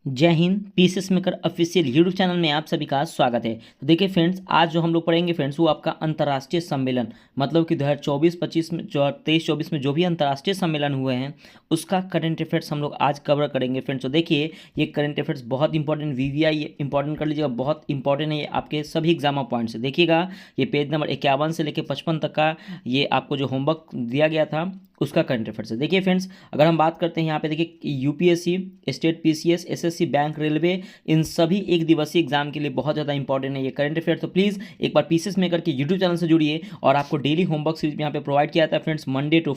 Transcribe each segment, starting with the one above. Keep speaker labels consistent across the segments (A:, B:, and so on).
A: जय Hind. Pieces maker official YouTube channel में आप सभी का स्वागत है। तो देखिए फ्रेंड्स, आज जो हम लोग पढ़ेंगे फ्रेंड्स वो आपका अंतर्राष्ट्रीय सम्मेलन, मतलब कि 2024-25 में जो 23-24 में जो भी अंतर्राष्ट्रीय सम्मेलन हुए हैं उसका करंट अफेयर्स हम लोग आज कवर करेंगे फ्रेंड्स। तो देखिए ये करंट अफेयर्स बहुत इंपॉर्टेंट, वीवीआई इंपॉर्टेंट कर लीजिएगा, बहुत इंपॉर्टेंट है ये आपके सभी एग्जाम पॉइंट्स से। देखिएगा ये पेज नंबर 51 से लेकर 55 तक का ये आपको जो होमवर्क दिया गया था उसका करंट अफेयर्स है। देखिए फ्रेंड्स, अगर हम बात करते हैं यहाँ पे देखिए UPSC, state PCS, SSC, bank, railway, इन सभी एक दिवसीय एग्जाम के लिए बहुत ज़्यादा इंपॉर्टेंट है ये करंट अफेयर। तो प्लीज़ एक बार पीसेस मेकर के यूट्यूब चैनल से जुड़िए और आपको डेली होमवर्क सीरीज में यहाँ पे प्रोवाइड किया जाता है फ्रेंड्स। मंडे टू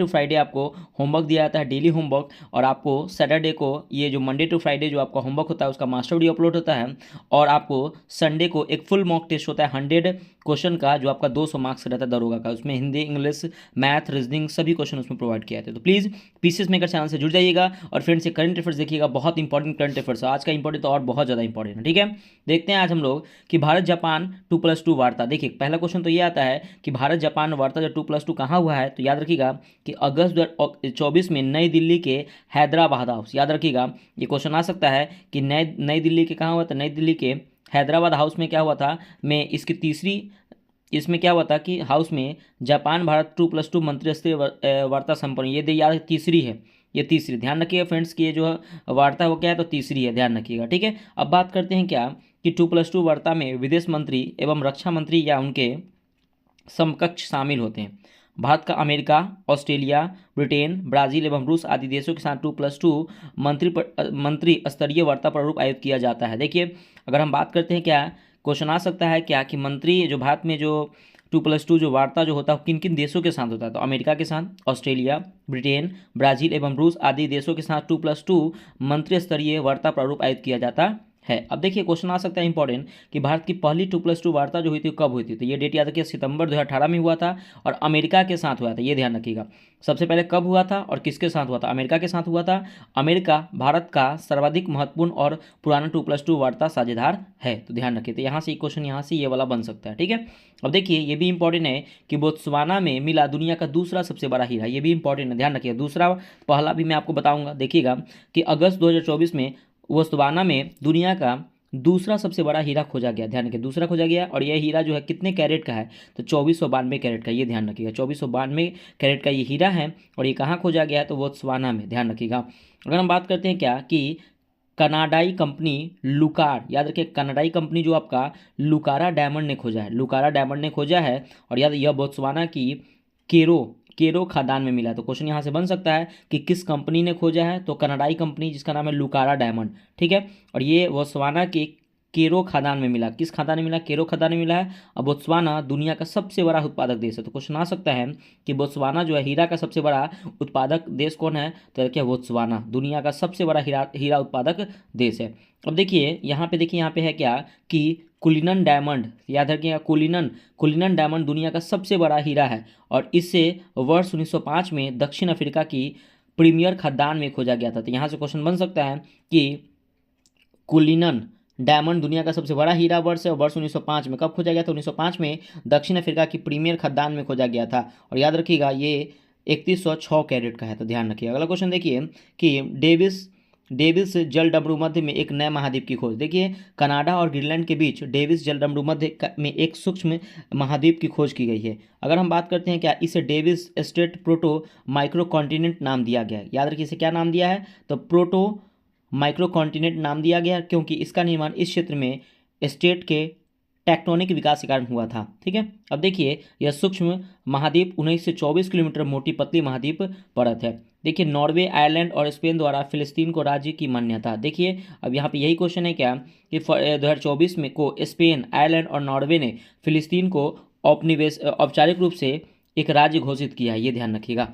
A: फ्राइडे आपको होमवर्क दिया जाता है, डेली होमवर्क, और आपको सैटरडे को ये जो मंडे टू फ्राइडे जो आपका होमवर्क होता है उसका मास्टर वीडियो अपलोड होता है, और आपको संडे को एक फुल मॉक टेस्ट होता है 100 क्वेश्चन का जो आपका 200 मार्क्स रहता है दरोगा का। उसमें हिंदी, इंग्लिश, मैथ, रीजनिंग सभी क्वेश्चन उसमें प्रोवाइड किया जाता है। तो प्लीज़ पीसेस मेकर चैनल से जुड़ जाइएगा और फ्रेंड्स ये करंट अफेयर्स देखिएगा, बहुत इंपॉर्टेंट करंट अफेयर्स है। आज का इंपॉर्टेंट तो और बहुत ज़्यादा इंपॉर्टेंट है। ठीक है, देखते हैं आज हम लोग कि भारत जापान 2+2 वार्ता। देखिए पहला क्वेश्चन तो ये आता है कि भारत जापान वार्ता जो 2+2 कहाँ हुआ है, तो याद रखिएगा कि अगस्त 2024 में नई दिल्ली के हैदराबाद हाउस, याद रखिएगा ये क्वेश्चन आ सकता है कि नई दिल्ली के कहाँ हुआ था, नई दिल्ली के हैदराबाद हाउस में क्या हुआ था, में इसकी तीसरी, इसमें क्या हुआ था कि हाउस में जापान भारत 2+2 मंत्रिस्तरीय वार्ता संपन्न, ये दे याद तीसरी है, ये तीसरी, ध्यान रखिएगा फ्रेंड्स कि ये जो वार्ता है वो क्या है, तो तीसरी है, ध्यान रखिएगा। ठीक है, अब बात करते हैं क्या कि 2+2 वार्ता में विदेश मंत्री एवं रक्षा मंत्री या उनके समकक्ष शामिल होते हैं। भारत का अमेरिका, ऑस्ट्रेलिया, ब्रिटेन, ब्राज़ील एवं रूस आदि देशों के साथ 2+2 मंत्री स्तरीय वार्ता प्रारूप आयोजित किया जाता है। देखिए अगर हम बात करते हैं क्या क्वेश्चन आ सकता है क्या कि मंत्री जो भारत में जो 2+2 जो वार्ता जो होता है किन किन देशों के साथ होता है, तो अमेरिका के साथ, ऑस्ट्रेलिया, ब्रिटेन, ब्राज़ील एवं रूस आदि देशों के साथ 2+2 मंत्री स्तरीय वार्ता प्रारूप आयोजित किया जाता है। अब देखिए क्वेश्चन आ सकता है इंपॉर्टेंट कि भारत की पहली 2+2 वार्ता जो हुई थी कब हुई थी, तो ये डेट याद रखिए सितंबर 2018 में हुआ था और अमेरिका के साथ हुआ था, ये ध्यान रखिएगा। सबसे पहले कब हुआ था और किसके साथ हुआ था, अमेरिका के साथ हुआ था। अमेरिका भारत का सर्वाधिक महत्वपूर्ण और पुराना 2+2 वार्ता साझेदार है, तो ध्यान रखिए। तो यहाँ से क्वेश्चन यहाँ से ये वाला बन सकता है। ठीक है, अब देखिए ये भी इंपॉर्टेंट है कि बोत्सवाना में मिला दुनिया का दूसरा सबसे बड़ा हीरा, ये भी इंपॉर्टेंट है, ध्यान रखिए। दूसरा पहला भी मैं आपको बताऊंगा, देखिएगा कि अगस्त 2024 में बोत्सवाना में दुनिया का दूसरा सबसे बड़ा हीरा खोजा गया, ध्यान रखिए, दूसरा खोजा गया, और यह हीरा जो है कितने कैरेट का है, तो 2492 कैरेट का, ये ध्यान रखिएगा, 2492 कैरेट का ये हीरा है, और ये कहाँ खोजा गया है, तो बोत्सवाना में, ध्यान रखिएगा। अगर हम बात करते हैं क्या कि कनाडाई कंपनी लुकार, याद रखिए कनाडाई कंपनी जो आपका लुकारा डायमंड ने खोजा है, लुकारा डायमंड ने खोजा है, और याद यह बोत्सवाना की केरो केरो खदान में मिला। तो क्वेश्चन यहाँ से बन सकता है कि किस कंपनी ने खोजा है, तो कनाडाई कंपनी जिसका नाम है लुकारा डायमंड। ठीक है, और ये बोत्सवाना के केरो खदान में मिला, किस खदान में मिला, केरो खदान में मिला है। अब बोत्सवाना दुनिया का सबसे बड़ा उत्पादक देश है, तो क्वेश्चन आ सकता है कि बोत्सवाना जो है हीरा का सबसे बड़ा उत्पादक देश कौन है, तो देखिए बोत्सवाना दुनिया का सबसे बड़ा हीरा उत्पादक देश है। अब देखिए यहाँ पे, देखिए यहाँ पे है क्या कि कुलिनन डायमंड, याद रखिएगा कुलिनन डायमंड दुनिया का सबसे बड़ा हीरा है, और इससे वर्ष 1905 में दक्षिण अफ्रीका की प्रीमियर खदान में खोजा गया था। तो यहाँ से क्वेश्चन बन सकता है कि कुलिनन डायमंड दुनिया का सबसे बड़ा हीरा वर्ष है, और वर्ष 1905 में कब खोजा गया था, 1905 में दक्षिण अफ्रीका की प्रीमियर खदान में खोजा गया था, और याद रखिएगा ये 3106 कैरेट का है, तो ध्यान रखिएगा। अगला क्वेश्चन देखिए कि डेविस जलडमरू मध्य में एक नए महाद्वीप की खोज। देखिए कनाडा और ग्रीनलैंड के बीच डेविस जलडमरू मध्य में एक सूक्ष्म महाद्वीप की खोज की गई है। अगर हम बात करते हैं क्या, इसे Davis Strait proto micro continent नाम दिया गया है, याद रखिए इसे क्या नाम दिया है, तो प्रोटो माइक्रो कॉन्टिनेंट नाम दिया गया क्योंकि इसका निर्माण इस क्षेत्र में स्टेट के टेक्टोनिक विकास के कारण हुआ था। ठीक है, अब देखिए यह सूक्ष्म महाद्वीप 19 से 24 किलोमीटर मोटी पतली महाद्वीप परत है। देखिए नॉर्वे, आयरलैंड और स्पेन द्वारा फिलिस्तीन को राज्य की मान्यता। देखिए अब यहाँ पे यही क्वेश्चन है क्या कि 2024 में को स्पेन, आयरलैंड और नॉर्वे ने फिलिस्तीन को औपचारिक रूप से एक राज्य घोषित किया है, ये ध्यान रखिएगा।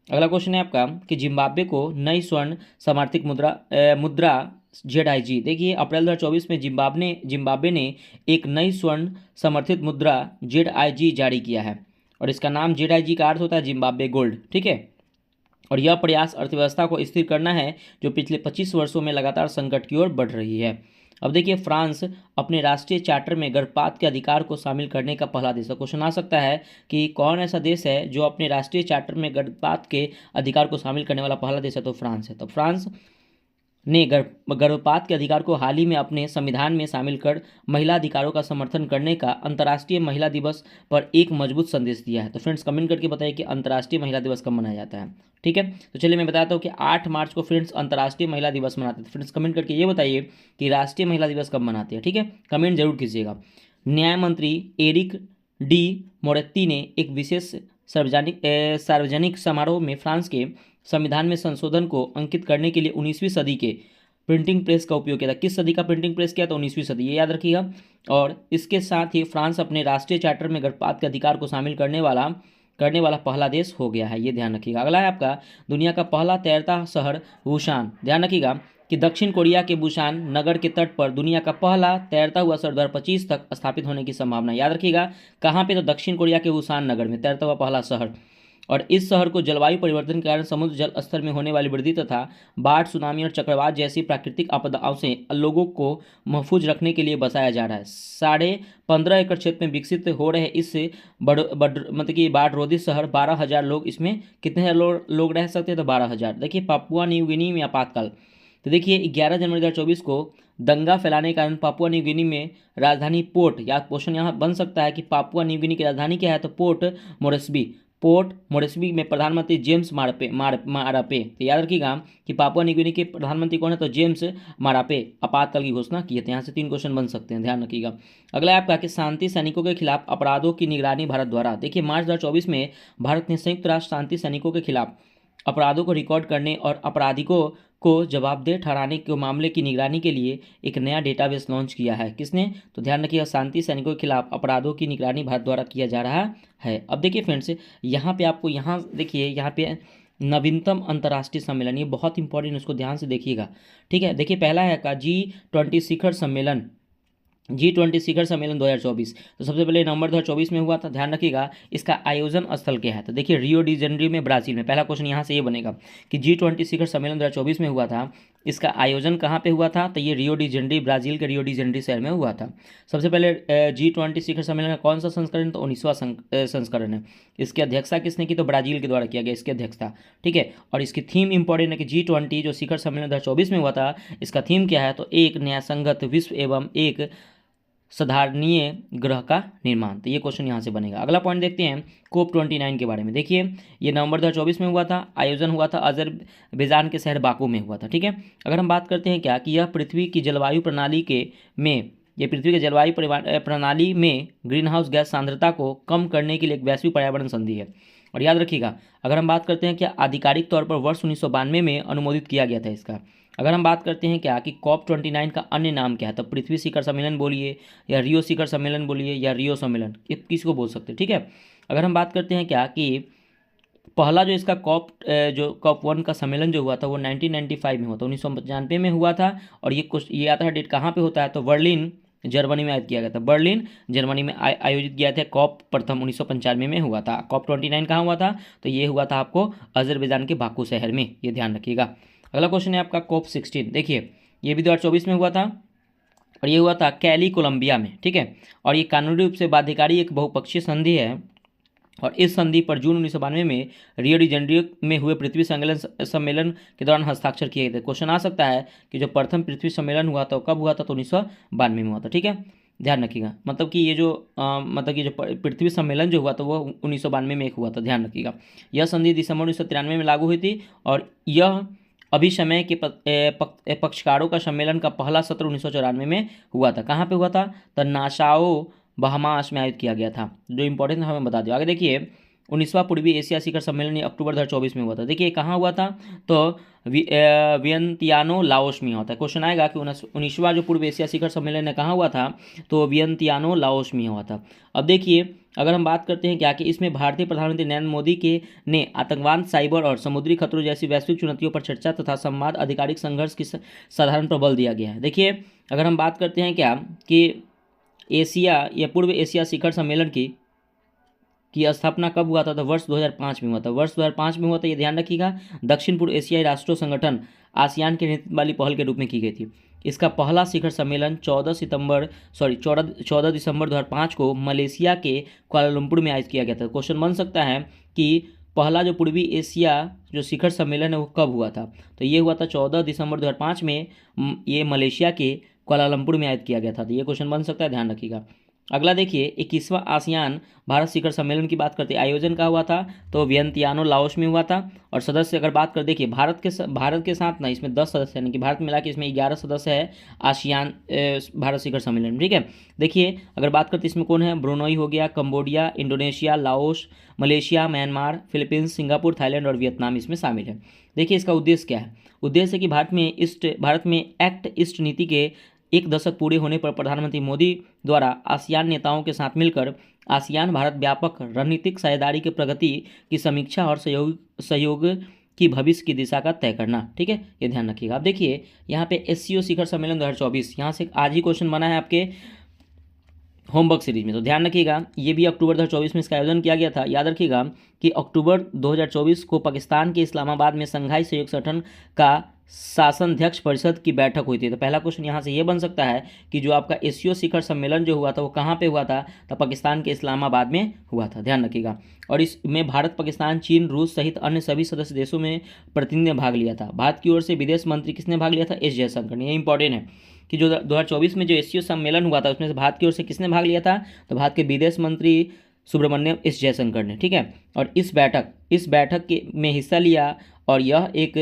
A: अगला क्वेश्चन है आपका कि जिम्बाब्वे को नई स्वर्ण समर्थित मुद्रा ZIG। देखिए अप्रैल 2024 में जिम्बाब्वे ने एक नई स्वर्ण समर्थित मुद्रा ZIG जारी किया है, और इसका नाम ZIG का अर्थ होता है जिम्बाब्वे गोल्ड। ठीक है, और यह प्रयास अर्थव्यवस्था को स्थिर करना है जो पिछले 25 वर्षों में लगातार संकट की ओर बढ़ रही है। अब देखिए फ्रांस अपने राष्ट्रीय चार्टर में गर्भपात के अधिकार को शामिल करने का पहला देश है। क्वेश्चन आ सकता है कि कौन ऐसा देश है जो अपने राष्ट्रीय चार्टर में गर्भपात के अधिकार को शामिल करने वाला पहला देश है, तो फ्रांस है। तो फ्रांस ने गर्भपात के अधिकार को हाल ही में अपने संविधान में शामिल कर महिला अधिकारों का समर्थन करने का अंतर्राष्ट्रीय महिला दिवस पर एक मजबूत संदेश दिया है। तो फ्रेंड्स कमेंट करके बताइए कि अंतर्राष्ट्रीय महिला दिवस कब मनाया जाता है। ठीक है, तो चलिए मैं बताता हूँ कि 8 मार्च को फ्रेंड्स अंतर्राष्ट्रीय महिला दिवस मनाते हैं। फ्रेंड्स कमेंट करके ये बताइए कि राष्ट्रीय महिला दिवस कब मनाते हैं। ठीक है, कमेंट जरूर कीजिएगा। न्याय मंत्री एरिक डी मोरेत्ती ने एक विशेष सार्वजनिक समारोह में फ्रांस के संविधान में संशोधन को अंकित करने के लिए 19वीं सदी के प्रिंटिंग प्रेस का उपयोग किया था। किस सदी का प्रिंटिंग प्रेस किया था? 19वीं सदी, ये याद रखिएगा। और इसके साथ ही फ्रांस अपने राष्ट्रीय चार्टर में गर्भपात के अधिकार को शामिल करने वाला पहला देश हो गया है, ये ध्यान रखिएगा। अगला है आपका दुनिया का पहला तैरता शहर बुसान। ध्यान रखिएगा कि दक्षिण कोरिया के बुसान नगर के तट पर दुनिया का पहला तैरता हुआ शहर 2025 तक स्थापित होने की संभावना। याद रखिएगा कहाँ पे? तो दक्षिण कोरिया के बुसान नगर में तैरता हुआ पहला शहर। और इस शहर को जलवायु परिवर्तन के कारण समुद्र जल स्तर में होने वाली वृद्धि तथा बाढ़, सुनामी और चक्रवात जैसी प्राकृतिक आपदाओं से लोगों को महफूज रखने के लिए बसाया जा रहा है। 15.5 एकड़ क्षेत्र में विकसित हो रहे इस मतलब कि बाढ़ रोधी शहर 12,000 लोग, इसमें कितने हजार लोग रह सकते हैं? तो 12,000। देखिए पापुआ न्यू गिनी में आपातकाल, तो देखिए 11 जनवरी 2024 को दंगा फैलाने के कारण पापुआ न्यू गिनी में राजधानी पोर्ट, या क्वेश्चन यहाँ बन सकता है कि पापुआ न्यू गिनी की राजधानी क्या है? तो पोर्ट मोरेस्बी में प्रधानमंत्री जेम्स मारापे। तो याद रखिएगा कि पापुआ न्यू गिनी के प्रधानमंत्री कौन है? तो जेम्स मारापे आपातकाल की घोषणा की है। तो यहाँ से 3 क्वेश्चन बन सकते हैं, ध्यान रखिएगा। अगला है आपका कि शांति सैनिकों के खिलाफ अपराधों की निगरानी भारत द्वारा। देखिए मार्च 2024 में भारत ने संयुक्त राष्ट्र शांति सैनिकों के खिलाफ अपराधों को रिकॉर्ड करने और अपराधियों को जवाबदेह ठहराने के मामले की निगरानी के लिए एक नया डेटाबेस लॉन्च किया है। किसने? तो ध्यान रखिएगा शांति सैनिकों के खिलाफ अपराधों की निगरानी भारत द्वारा किया जा रहा है। अब देखिए फ्रेंड्स यहाँ पे आपको देखिए यहाँ पे नवीनतम अंतर्राष्ट्रीय सम्मेलन, ये बहुत इंपॉर्टेंट, इसको ध्यान से देखिएगा। ठीक है, देखिए पहला है का G20 शिखर सम्मेलन, G20 शिखर सम्मेलन 2024। तो सबसे पहले नवंबर 2024 में हुआ था। ध्यान रखिएगा इसका आयोजन स्थल क्या है? तो देखिए रियो डी जेनेरियो में, ब्राजील में। पहला क्वेश्चन यहाँ से ये बनेगा कि G20 शिखर सम्मेलन 2024 में हुआ था, इसका आयोजन कहाँ पे हुआ था? तो ये रियो डी जेनेरियो, ब्राजील के रियो डी जेनेरियो शहर में हुआ था। सबसे पहले G20 शिखर सम्मेलन का कौन सा संस्करण? तो 19वां संस्करण है। इसकी अध्यक्षता किसने की? तो ब्राजील के द्वारा किया गया इसकी अध्यक्षता। ठीक है, और इसकी थीम इंपॉर्टेंट है कि G20 जो शिखर सम्मेलन 2024 में हुआ था, इसका थीम क्या है? तो एक न्यायसंगत विश्व एवं एक साधारणीय ग्रह का निर्माण। तो ये क्वेश्चन यहाँ से बनेगा। अगला पॉइंट देखते हैं COP29 के बारे में। देखिए ये नवंबर 2024 में हुआ था, आयोजन हुआ था अजरबैजान के शहर बाकू में हुआ था। ठीक है, अगर हम बात करते हैं क्या कि यह पृथ्वी की जलवायु प्रणाली में ग्रीन हाउस गैस सांद्रता को कम करने के लिए एक वैश्विक पर्यावरण संधि है। और याद रखिएगा अगर हम बात करते हैं क्या आधिकारिक तौर पर वर्ष 1992 में अनुमोदित किया गया था इसका। अगर हम बात करते हैं क्या कि COP29 का अन्य नाम क्या है? तो पृथ्वी शिखर सम्मेलन बोलिए, या रियो शिखर सम्मेलन बोलिए, या रियो सम्मेलन, ये किसी को बोल सकते हैं। ठीक है, अगर हम बात करते हैं क्या कि पहला जो इसका COP1 का सम्मेलन जो हुआ था वो 1995 में हुआ था, 1995 में हुआ था। और ये आता है डेट कहाँ पे होता है? तो बर्लिन जर्मनी में आयोजित किया गया था। बर्लिन जर्मनी में आयोजित किया था। COP प्रथम 1995 में हुआ था। COP29 कहाँ हुआ था? तो ये हुआ था आपको अजरबैजान के बाकू शहर में, ये ध्यान रखिएगा। अगला क्वेश्चन है आपका COP16। देखिए ये भी 2024 में हुआ था और ये हुआ था कैली कोलंबिया में। ठीक है, और ये कानूनी रूप से बाध्यकारी एक बहुपक्षीय संधि है और इस संधि पर जून 1992 में रियो डी जेनेरियो में हुए पृथ्वी सम्मेलन के दौरान हस्ताक्षर किए गए थे। क्वेश्चन आ सकता है कि जो प्रथम पृथ्वी सम्मेलन हुआ था कब हुआ था? तो 1992 में हुआ था। ठीक है, ध्यान रखिएगा मतलब कि ये जो पृथ्वी सम्मेलन जो हुआ था वो 1992 में एक हुआ था, ध्यान रखिएगा। यह संधि दिसंबर 1993 में लागू हुई थी और यह अभी समय के पक्षकारों का सम्मेलन का पहला सत्र 1994 में हुआ था। कहाँ पे हुआ था? तो नासाओ बहामास में आयोजित किया गया था। जो इंपॉर्टेंट हमें बता दिया। आगे देखिए 19वां पूर्वी एशिया शिखर सम्मेलन अक्टूबर 2024 में हुआ था। देखिए कहाँ हुआ था? तो वियंतियानो लाओस में होता है। क्वेश्चन आएगा कि 19वां जो पूर्व एशिया शिखर सम्मेलन है कहाँ हुआ था? तो वियंतियानो लाओस में हुआ था। अब देखिए अगर हम बात करते हैं क्या कि इसमें भारतीय प्रधानमंत्री नरेंद्र मोदी ने आतंकवाद, साइबर और समुद्री खतरों जैसी वैश्विक चुनौतियों पर चर्चा तथा संवाद, आधिकारिक संघर्ष की साधारण पर बल दिया गया है। देखिए अगर हम बात करते हैं क्या कि एशिया या पूर्व एशिया शिखर सम्मेलन की स्थापना कब हुआ था? तो वर्ष 2005 में हुआ था। वर्ष 2005 में हुआ था, ये ध्यान रखिएगा। दक्षिण पूर्व एशियाई राष्ट्रों संगठन आसियान के नेतृत्व वाली पहल के रूप में की गई थी। इसका पहला शिखर सम्मेलन 14 दिसंबर 2005 को मलेशिया के कुआलालंपुर में आयोजित किया गया था। क्वेश्चन बन सकता है कि पहला जो पूर्वी एशिया जो शिखर सम्मेलन है वो कब हुआ था? तो ये हुआ था 14 दिसंबर 2005 में। ये मलेशिया के कुआलालंपुर में आयोजित किया गया था। तो ये क्वेश्चन बन सकता है, ध्यान रखिएगा। अगला देखिए, 21वां आसियान भारत शिखर सम्मेलन की बात करते हैं, आयोजन कहाँ हुआ था? तो वियंतियानो लाओस में हुआ था। और सदस्य अगर बात कर, देखिए भारत के साथ ना इसमें 10 सदस्य, यानी कि भारत मिला के इसमें 11 सदस्य है आसियान भारत शिखर सम्मेलन में, ठीक है। देखिए अगर बात करते इसमें कौन है, ब्रुनई हो गया, Cambodia, Indonesia, Laos, Malaysia, Myanmar, Philippines, Singapore, Thailand और वियतनाम इसमें शामिल है। देखिए इसका उद्देश्य क्या है? उद्देश्य है कि भारत में एक्ट ईस्ट नीति के एक दशक पूरे होने पर प्रधानमंत्री मोदी द्वारा आसियान नेताओं के साथ मिलकर आसियान भारत व्यापक रणनीतिक साझेदारी की प्रगति की समीक्षा और सहयोग की भविष्य की दिशा का तय करना, ठीक है, ये ध्यान रखिएगा। अब देखिए यहाँ पे एससीओ शिखर सम्मेलन 2024, यहाँ से आज ही क्वेश्चन बना है आपके होमवर्क सीरीज में, तो ध्यान रखिएगा। ये भी अक्टूबर 2024 में इसका आयोजन किया गया था। याद रखिएगा कि अक्टूबर 2024 को पाकिस्तान के इस्लामाबाद में संघाई सहयोग संगठन का शासनाध्यक्ष परिषद की बैठक हुई थी। तो पहला क्वेश्चन यहाँ से ये बन सकता है कि जो आपका एससीओ शिखर सम्मेलन जो हुआ था वो कहाँ पे हुआ था? तो पाकिस्तान के इस्लामाबाद में हुआ था, ध्यान रखिएगा। और इसमें भारत, पाकिस्तान, चीन, रूस सहित अन्य सभी सदस्य देशों में प्रतिनिधि ने भाग लिया था। भारत की ओर से विदेश मंत्री किसने भाग लिया था? एस जयशंकर ने। ये इंपॉर्टेंट है कि जो 2024 में जो एससीओ सम्मेलन हुआ था उसमें से भारत की ओर से किसने भाग लिया था? तो भारत के विदेश मंत्री सुब्रमण्यम एस जयशंकर ने, ठीक है। और इस बैठक के में हिस्सा लिया और यह एक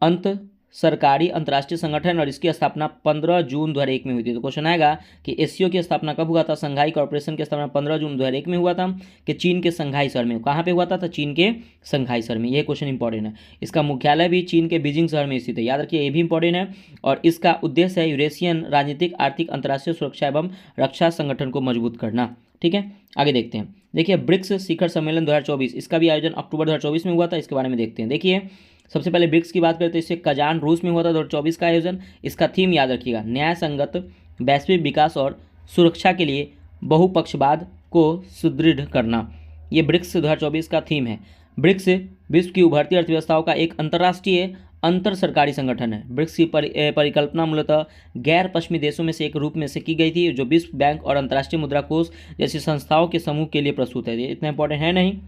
A: अंत सरकारी अंतर्राष्ट्रीय संगठन और इसकी स्थापना 15 जून 2001 में हुई थी। तो क्वेश्चन आएगा कि एससीओ की स्थापना कब हुआ था? संघाई कॉर्पोरेशन की स्थापना 15 जून 2001 में हुआ था कि चीन के संघाई शहर में। कहाँ पे हुआ था? तो चीन के संघाई शहर में। यह क्वेश्चन इंपॉर्टेंट है। इसका मुख्यालय भी चीन के बीजिंग शहर में स्थित है, याद रखिए, ये भी इंपॉर्टेंट है। और इसका उद्देश्य है यूरेशियन राजनीतिक, आर्थिक, अंतर्राष्ट्रीय सुरक्षा एवं रक्षा संगठन को मजबूत करना, ठीक है। आगे देखते हैं। देखिए ब्रिक्स शिखर सम्मेलन 2024, इसका भी आयोजन अक्टूबर 2024 में हुआ था। इसके बारे में देखते हैं। देखिए सबसे पहले ब्रिक्स की बात करते हैं, इससे कजान रूस में हुआ था 2024 का आयोजन। इसका थीम याद रखिएगा, न्याय संगत वैश्विक विकास और सुरक्षा के लिए बहुपक्षवाद को सुदृढ़ करना। ये ब्रिक्स 2024 का थीम है। ब्रिक्स विश्व की उभरती अर्थव्यवस्थाओं का एक अंतर्राष्ट्रीय अंतर सरकारी संगठन है। ब्रिक्स की परिकल्पना मूलतः गैर पश्चिमी देशों में से एक रूप में से की गई थी, जो विश्व बैंक और अंतर्राष्ट्रीय मुद्रा कोष जैसी संस्थाओं के समूह के लिए प्रस्तुत है। ये इतना इंपॉर्टेंट है नहीं।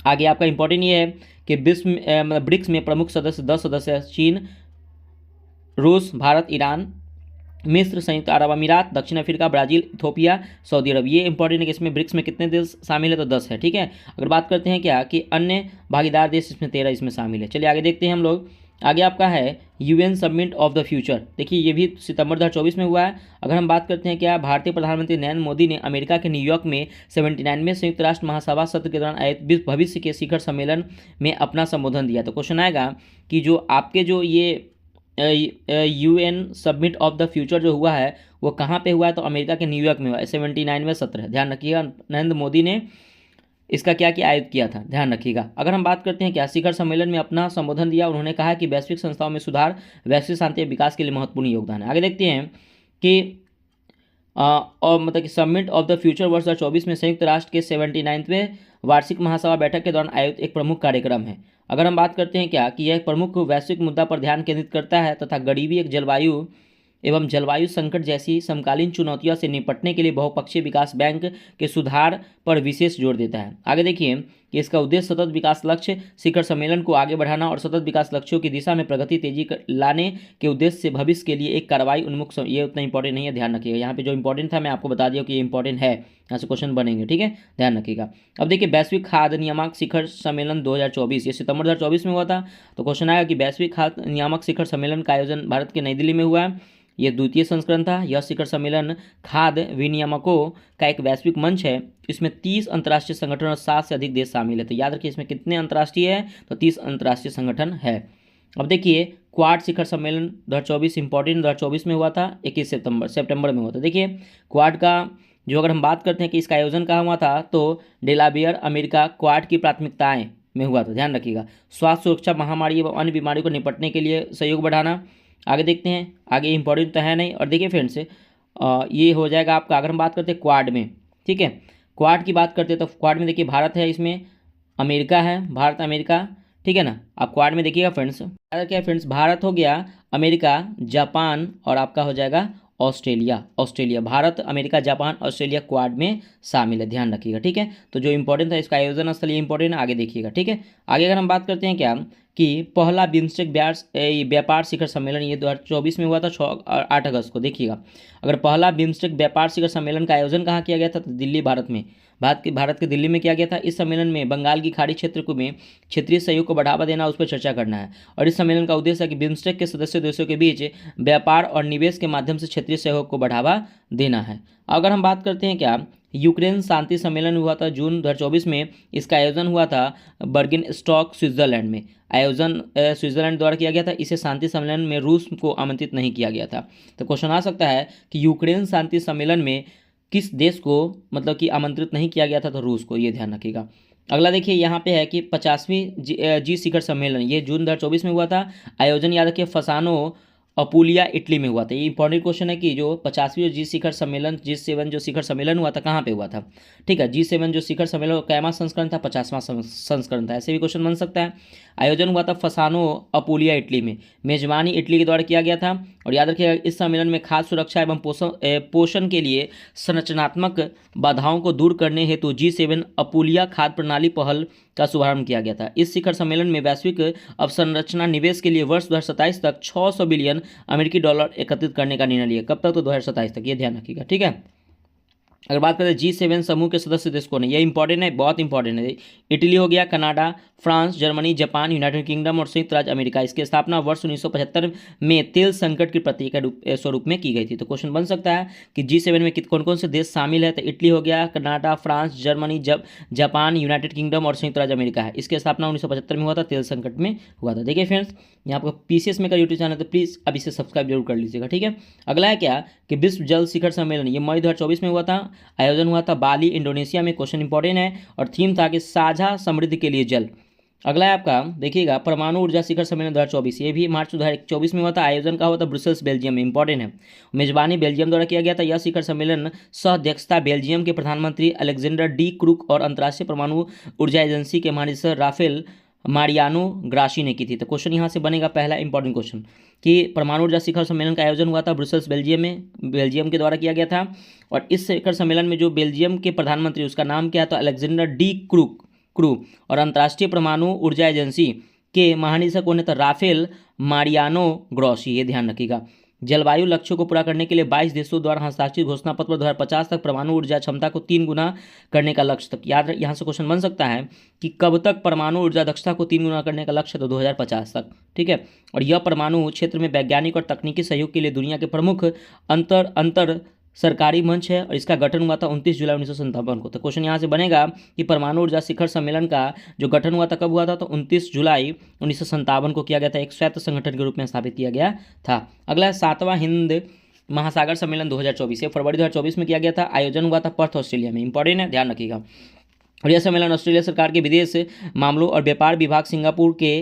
A: आगे आपका इंपॉर्टेंट ये है कि ब्रिक्स में प्रमुख सदस्य 10 सदस्य हैं, चीन, रूस, भारत, ईरान, मिस्र, संयुक्त अरब अमीरात, दक्षिण अफ्रीका, ब्राजील, इथोपिया, सऊदी अरब। ये इंपॉर्टेंट है कि इसमें ब्रिक्स में कितने देश शामिल है? तो 10 है, ठीक है। अगर बात करते हैं क्या कि अन्य भागीदार देश, इसमें 13 इसमें शामिल है। चलिए आगे देखते हैं हम लोग। आगे आपका है UN summit of the future. देखिए ये भी सितंबर 2024 में हुआ है। अगर हम बात करते हैं क्या, भारतीय प्रधानमंत्री नरेंद्र मोदी ने अमेरिका के न्यूयॉर्क में 79वें संयुक्त राष्ट्र महासभा सत्र के दौरान आयोजित भविष्य के शिखर सम्मेलन में अपना संबोधन दिया। तो क्वेश्चन आएगा कि जो आपके जो ये UN summit of the future जो हुआ है वो कहाँ पे हुआ है? तो अमेरिका के न्यूयॉर्क में हुआ है। 79वें सत्र है, ध्यान रखिएगा। नरेंद्र मोदी ने इसका क्या आयोजित किया था, ध्यान रखिएगा। अगर हम बात करते हैं क्या, शिखर सम्मेलन में अपना संबोधन दिया, उन्होंने कहा कि वैश्विक संस्थाओं में सुधार वैश्विक शांति और विकास के लिए महत्वपूर्ण योगदान है। आगे देखते हैं कि और मतलब कि समिट ऑफ द फ्यूचर वर्ष 2024 में संयुक्त राष्ट्र के 79वें वार्षिक महासभा बैठक के दौरान आयोजित एक प्रमुख कार्यक्रम है। अगर हम बात करते हैं क्या कि यह एक प्रमुख वैश्विक मुद्दा पर ध्यान केंद्रित करता है तथा गरीबी, एक जलवायु संकट जैसी समकालीन चुनौतियों से निपटने के लिए बहुपक्षीय विकास बैंक के सुधार पर विशेष जोर देता है। आगे देखिए कि इसका उद्देश्य सतत विकास लक्ष्य शिखर सम्मेलन को आगे बढ़ाना और सतत विकास लक्ष्यों की दिशा में प्रगति तेजी लाने के उद्देश्य से भविष्य के लिए एक कार्रवाई उन्मुख। ये उतना इंपॉर्टेंट नहीं है, ध्यान रखिएगा। यहाँ पे जो इंपॉर्टेंट था मैं आपको बता दिया कि ये इंपॉर्टेंट है, यहाँ से क्वेश्चन बनेंगे, ठीक है, ध्यान रखिएगा। अब देखिए वैश्विक खाद्य नियामक शिखर सम्मेलन 2024, ये सितंबर 2024 में हुआ था। तो क्वेश्चन आएगा कि वैश्विक खाद्य नियामक शिखर सम्मेलन का आयोजन भारत के नई दिल्ली में हुआ है। यह द्वितीय संस्करण था। यह शिखर सम्मेलन खाद्य विनियामकों का एक वैश्विक मंच है। इसमें 30 अंतर्राष्ट्रीय संगठन और 7 से अधिक देश शामिल है। तो याद रखिए इसमें कितने अंतर्राष्ट्रीय है? तो 30 अंतर्राष्ट्रीय संगठन है। अब देखिए क्वाड शिखर सम्मेलन 2024 इंपॉर्टेंट 2024 में हुआ था, 21 सितंबर में हुआ था। देखिए क्वाड का जो अगर हम बात करते हैं कि इसका आयोजन कहाँ हुआ था, तो डेलावेयर अमेरिका। क्वाड की प्राथमिकताएं में हुआ था, ध्यान रखिएगा। स्वास्थ्य सुरक्षा, महामारी एवं अन्य बीमारियों को निपटने के लिए सहयोग बढ़ाना। आगे देखते हैं, आगे इंपॉर्टेंट तो है नहीं। और देखिए फ्रेंड्स ये हो जाएगा आपका। अगर हम बात करते हैं क्वाड में, ठीक है, क्वाड की बात करते हैं तो क्वाड में देखिए भारत है, इसमें अमेरिका है, भारत अमेरिका, ठीक है ना। आप क्वाड में देखिएगा फ्रेंड्स, क्या है फ्रेंड्स, भारत हो गया, अमेरिका, जापान और आपका हो जाएगा Australia. Australia, Bharat, America, Japan, Australia quad में शामिल है, ध्यान रखिएगा। ठीक है, तो जो इंपॉर्टेंट था इसका आयोजन स्थल ये इंपॉर्टेंट है, आगे देखिएगा। ठीक है, आगे अगर हम बात करते हैं क्या कि पहला बिम्स्टेक व्यापार शिखर सम्मेलन ये 2024 में हुआ था 8 अगस्त को। देखिएगा, अगर पहला बिम्स्टेक व्यापार शिखर सम्मेलन का आयोजन कहाँ किया गया था, तो दिल्ली, भारत में। भारत के दिल्ली में किया गया था। इस सम्मेलन में बंगाल की खाड़ी क्षेत्र को में क्षेत्रीय सहयोग को बढ़ावा देना, उस पर चर्चा करना है। और इस सम्मेलन का उद्देश्य है कि बिम्स्टेक के सदस्य देशों के बीच व्यापार और निवेश के माध्यम से क्षेत्रीय सहयोग को बढ़ावा देना है। अगर हम बात करते हैं क्या, यूक्रेन शांति सम्मेलन हुआ था जून 2024 में। इसका आयोजन हुआ था बर्गिन स्टॉक, स्विट्जरलैंड में। आयोजन स्विट्जरलैंड द्वारा किया गया था। इसे शांति सम्मेलन में रूस को आमंत्रित नहीं किया गया था। तो क्वेश्चन आ सकता है कि यूक्रेन शांति सम्मेलन में किस देश को मतलब कि आमंत्रित नहीं किया गया था, तो रूस को, ये ध्यान रखिएगा। अगला देखिए यहाँ पे है कि 50वीं जी शिखर सम्मेलन ये जून 2024 में हुआ था। आयोजन याद रखिए फसानो, अपुलिया, इटली में हुआ था। ये इंपॉर्टेंट क्वेश्चन है कि जो 50वीं जी शिखर सम्मेलन G7 जो शिखर सम्मेलन हुआ था कहाँ पे हुआ था। ठीक है, G7 जो शिखर सम्मेलन कैमा संस्करण था, 50वां संस्करण था। ऐसे भी क्वेश्चन बन सकता है। आयोजन हुआ था फसानो, अपुलिया, इटली में। मेजबानी इटली के द्वारा किया गया था। और याद रखिएगा इस सम्मेलन में खाद्य सुरक्षा एवं पोषण के लिए संरचनात्मक बाधाओं को दूर करने हेतु G7 अपुलिया खाद्य प्रणाली पहल का शुभारंभ किया गया था। इस शिखर सम्मेलन में वैश्विक अवसंरचना निवेश के लिए वर्ष 2027 तक 600 बिलियन अमेरिकी डॉलर एकत्रित करने का निर्णय लिया। कब तक, तो 2027 तक, ये ध्यान रखिएगा। ठीक है, अगर बात करें G7 समूह के सदस्य देश कौन है, ये इंपॉर्टेंट है, बहुत इंपॉर्टेंट है। इटली हो गया, Canada, France, Germany, Japan, United kingdom और संयुक्त राज्य अमेरिका। इसकी स्थापना वर्ष 1975 में तेल संकट की प्रतीक के स्वरूप में की गई थी। तो क्वेश्चन बन सकता है कि G7 में कौन कौन से देश शामिल है, तो इटली हो गया, Canada, France, Germany, Japan, United kingdom और संयुक्त राज्य अमेरिका है। इसकी स्थापना 1975 में हुआ था, तेल संकट में हुआ था। देखिए फ्रेंड्स, यहाँ पर PCS में का यूट्यूब चैनल है, तो प्लीज़ अब इसे सब्सक्राइब जरूर कर लीजिएगा। ठीक है, अगला है क्या कि विश्व जल शिखर सम्मेलन ये मई 2024 में हुआ था। आयोजन हुआ था बाली, इंडोनेशिया में। क्वेश्चन इंपॉर्टेंट है और थीम था कि साझा समृद्धि के लिए जल। अगला है आपका देखिएगा परमाणु ऊर्जा शिखर सम्मेलन 2024, ये भी मार्च 2024 में हुआ था। आयोजन का हुआ था ब्रुसेल्स, बेल्जियम में। इंपॉर्टेंट है, मेजबानी बेल्जियम द्वारा किया गया था। यह शिखर सम्मेलन सह अध्यक्षता बेल्जियम के प्रधानमंत्री अलेक्जेंडर डी क्रूक और अंतर्राष्ट्रीय परमाणु ऊर्जा एजेंसी के महानिदेशक राफेल मारियानो ग्रासी ने की थी। तो क्वेश्चन यहाँ से बनेगा पहला इंपॉर्टेंट क्वेश्चन कि परमाणु ऊर्जा शिखर सम्मेलन का आयोजन हुआ था ब्रुसेल्स, बेल्जियम में, बेल्जियम के द्वारा किया गया था। और इस शिखर सम्मेलन में जो बेल्जियम के प्रधानमंत्री, उसका नाम क्या है, तो अलेक्जेंडर डी क्रू और अंतर्राष्ट्रीय परमाणु ऊर्जा एजेंसी के महानिदेशक होने तो राफेल मारियानो ग्रोसी, ये ध्यान रखिएगा। जलवायु लक्ष्यों को पूरा करने के लिए 22 देशों द्वारा हस्ताक्षरित घोषणा पत्र 2050 तक परमाणु ऊर्जा क्षमता को 3 गुना करने का लक्ष्य तक। याद यहाँ से क्वेश्चन बन सकता है कि कब तक परमाणु ऊर्जा दक्षता को 3 गुना करने का लक्ष्य, तो 2050 तक। ठीक है, और यह परमाणु क्षेत्र में वैज्ञानिक और तकनीकी सहयोग के लिए दुनिया के प्रमुख अंतर सरकारी मंच है। और इसका गठन हुआ था 29 जुलाई 1957 को। तो क्वेश्चन यहाँ से बनेगा कि परमाणु ऊर्जा शिखर सम्मेलन का जो गठन हुआ था कब हुआ था, तो 29 जुलाई 1957 को किया गया था। एक स्वायत्त संगठन के रूप में स्थापित किया गया था। अगला है 7वां हिंद महासागर सम्मेलन 2024, ये फरवरी 2024 में किया गया था। आयोजन हुआ था पर्थ, ऑस्ट्रेलिया में। इंपॉर्टेंट है, ध्यान रखिएगा। और यह सम्मेलन ऑस्ट्रेलिया सरकार के विदेश मामलों और व्यापार विभाग, सिंगापुर के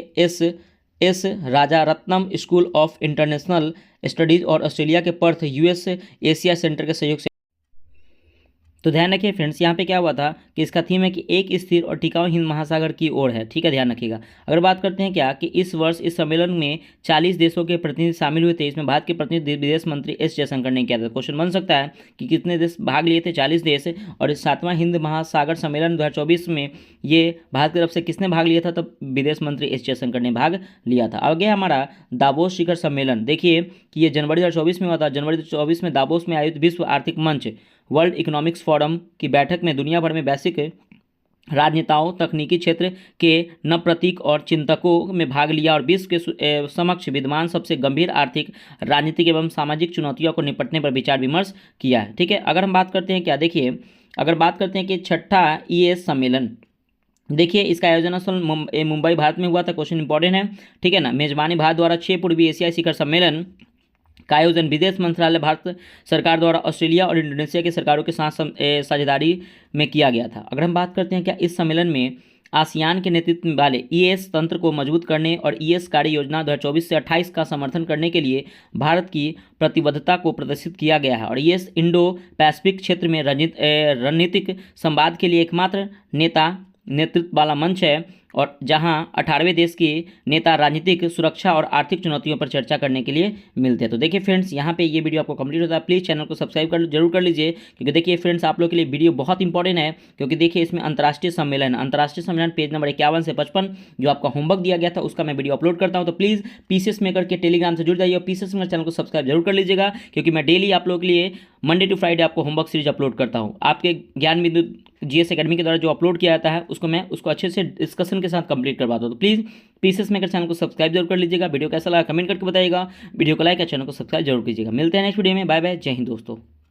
A: S Rajaratnam school of international studies और ऑस्ट्रेलिया के पर्थ US एशिया सेंटर के सहयोग से। तो ध्यान रखिए फ्रेंड्स, यहाँ पे क्या हुआ था कि इसका थीम है कि एक स्थिर और टिकाऊ हिंद महासागर की ओर है। ठीक है, ध्यान रखिएगा। अगर बात करते हैं क्या कि इस वर्ष इस सम्मेलन में 40 देशों के प्रतिनिधि शामिल हुए थे। इसमें भारत के प्रतिनिधि विदेश मंत्री S जयशंकर ने किया था। क्वेश्चन बन सकता है कि कितने देश भाग लिए थे, 40 देश। और इस 7वां हिंद महासागर सम्मेलन 2024 में ये भारत की तरफ से किसने भाग लिया था, तब विदेश मंत्री S जयशंकर ने भाग लिया था। आगे हमारा दावोस शिखर सम्मेलन, देखिए कि ये जनवरी 2024 में हुआ था। जनवरी 2024 में दावोस में आयोजित विश्व आर्थिक मंच वर्ल्ड इकोनॉमिक्स फोरम की बैठक में दुनिया भर में वैश्विक राजनेताओं, तकनीकी क्षेत्र के नव प्रतीक और चिंतकों में भाग लिया और विश्व के समक्ष विद्यमान सबसे गंभीर आर्थिक, राजनीतिक एवं सामाजिक चुनौतियों को निपटने पर विचार विमर्श किया है। ठीक है, अगर हम बात करते हैं क्या, देखिए अगर बात करते हैं कि 6ठा ES सम्मेलन, देखिए इसका आयोजन स्थल मुंबई, भारत में हुआ था। क्वेश्चन इंपॉर्टेंट है, ठीक है ना। मेजबानी भारत द्वारा 6 पूर्वी एशियाई शिखर सम्मेलन का आयोजन विदेश मंत्रालय भारत सरकार द्वारा ऑस्ट्रेलिया और इंडोनेशिया की सरकारों के साथ साझेदारी में किया गया था। अगर हम बात करते हैं क्या इस सम्मेलन में आसियान के नेतृत्व वाले ES तंत्र को मजबूत करने और ES कार्य योजना 2024 से 28 का समर्थन करने के लिए भारत की प्रतिबद्धता को प्रदर्शित किया गया है। और ES इंडो पैसिफिक क्षेत्र में रणनीतिक संवाद के लिए एकमात्र नेतृत्व वाला मंच है और जहां 18वें देश के नेता राजनीतिक, सुरक्षा और आर्थिक चुनौतियों पर चर्चा करने के लिए मिलते हैं। तो देखिए फ्रेंड्स, यहाँ पे ये वीडियो आपको कंप्लीट होता है। प्लीज़ चैनल को सब्सक्राइब जरूर कर लीजिए, क्योंकि देखिए फ्रेंड्स, आप लोग के लिए वीडियो बहुत इंपॉर्टेंट है, क्योंकि देखिए इसमें अंतर्राष्ट्रीय सम्मेलन पेज नंबर 51 से 55 जो आपका होमवर्क दिया गया था उसका मैं वीडियो अपलोड करता हूँ। तो प्लीज़ पीसीएस मेकर के टेलीग्राम से जुड़ जाइए और पीसीएस मेकर चैनल को सब्सक्राइब जरूर कर लीजिएगा, क्योंकि मैं डेली आप लोगों के लिए मंडे टू फ्राइडे आपको होमवर्क सीरीज अपलोड करता हूँ। आपके ज्ञान बिंदु जीएस एकेडमी के द्वारा जो अपलोड किया जाता है उसको अच्छे से डिस्कशन के साथ कंप्लीट करवाता हूँ। तो प्लीज़ पीसीएस मेकर चैनल को सब्सक्राइब जरूर कर लीजिएगा। वीडियो कैसा लगा कमेंट करके बताइएगा, वीडियो को लाइक और चैनल को सब्सक्राइब जरूर कीजिएगा। मिलते हैं नेक्स्ट वीडियो में। बाय बाय, जय हिंद दोस्तों।